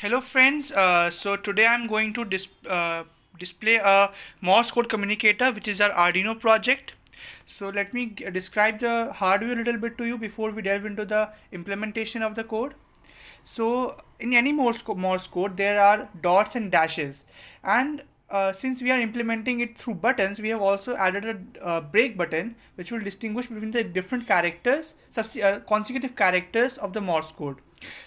Hello friends, so today I'm going to display a Morse code communicator, which is our Arduino project. So let me describe the hardware a little bit to you before we delve into the implementation of the code. So in any Morse code there are dots and dashes, and since we are implementing it through buttons, we have also added a break button which will distinguish between the different characters, consecutive characters of the Morse code.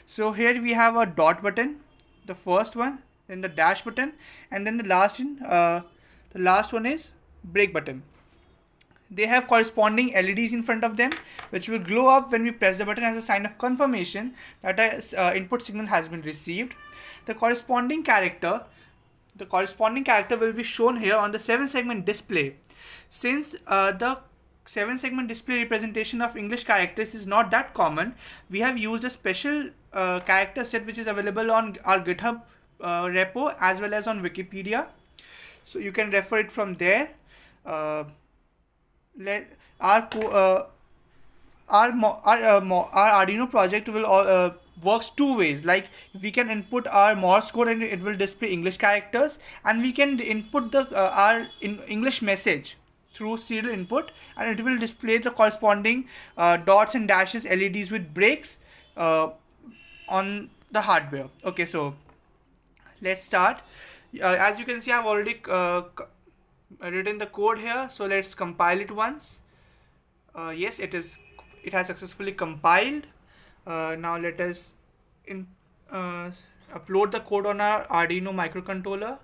So here we have a dot button, the first one, then the dash button, and then the last one is break button. They have corresponding LEDs in front of them, which will glow up when we press the button as a sign of confirmation that an input signal has been received. The corresponding character will be shown here on the 7-segment display. Since the 7-segment display representation of English characters is not that common, we have used a special character set which is available on our GitHub repo as well as on Wikipedia. So you can refer it from there. Our Arduino project will works two ways. Like, we can input our Morse code and it will display English characters, and we can input the English message through serial input, and it will display the corresponding dots and dashes LEDs with breaks on the hardware. Okay, so let's start. As you can see, I've already written the code here, so let's compile it once. Yes, it has successfully compiled. Now let us upload the code on our Arduino microcontroller.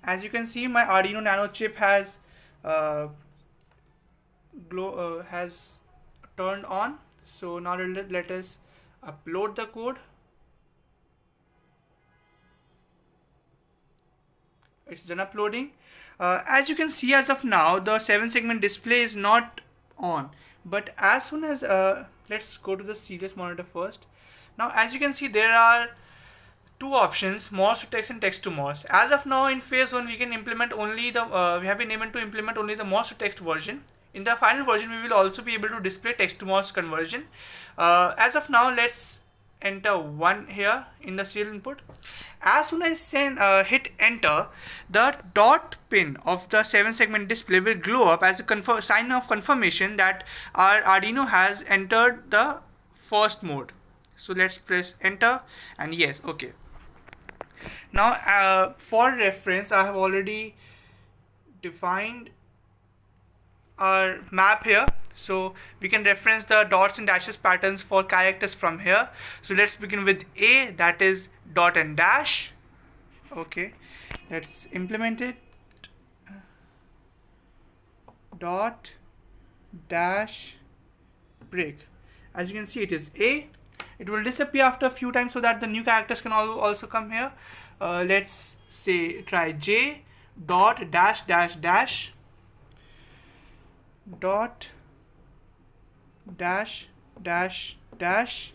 As you can see, my Arduino Nano chip has turned on. So now let us upload the code. It's done uploading. As you can see, as of now, the 7-segment display is not on. But as soon as let's go to the serious monitor first. Now, as you can see, there are two options: Morse to text and text to Morse. As of now, in phase 1, we can implement only the we have been able to implement only the Morse to text version. In the final version, we will also be able to display text to Morse conversion. As of now, let's enter 1 here in the serial input. As soon as hit enter, the dot pin of the 7-segment display will glow up as a sign of confirmation that our Arduino has entered the first mode. So let's press enter, and yes, okay. Now for reference, I have already defined our map here, so we can reference the dots and dashes patterns for characters from here. So let's begin with A, that is dot and dash. Okay, let's implement it. Dot dash break. As you can see, it is A. It will disappear after a few times so that the new characters can also come here. Let's say try J dot dash dash dash dot dash dash dash,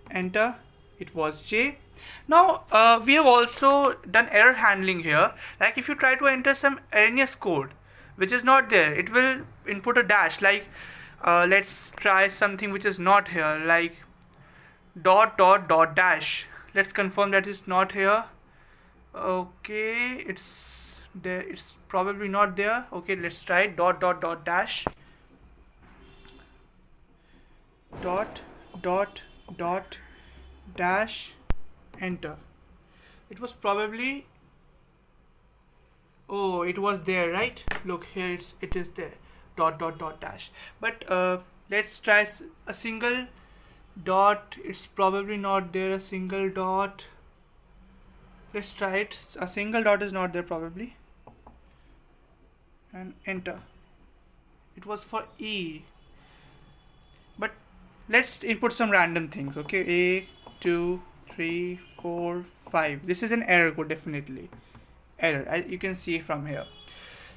enter. It was J. Now we have also done error handling here. Like, if you try to enter some erroneous code which is not there, it will input a dash. Like, let's try something which is not here, like dot dot dot dash. Let's confirm that it's not here. Okay, it's there, it's probably not there. Okay, let's try dot dot dot dash dot dot dot dash, enter. It was probably, oh, it was there, right? Look here, it is there, dot dot dot dash. But let's try a single dot. It's probably not there. A single dot, let's try it. A single dot is not there probably, and enter. It was for E. But let's input some random things. Okay, A, 2, 3, 4, 5. This is an error code, definitely error. You can see from here.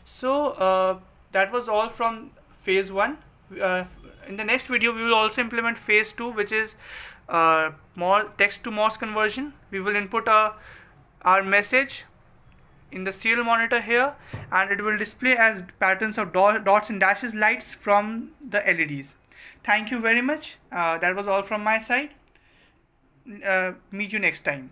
So that was all from phase 1. In the next video, we will also implement phase 2, which is more text to Morse conversion. We will input our message in the serial monitor here, and it will display as patterns of dots and dashes lights from the LEDs. Thank you very much. That was all from my side. Meet you next time.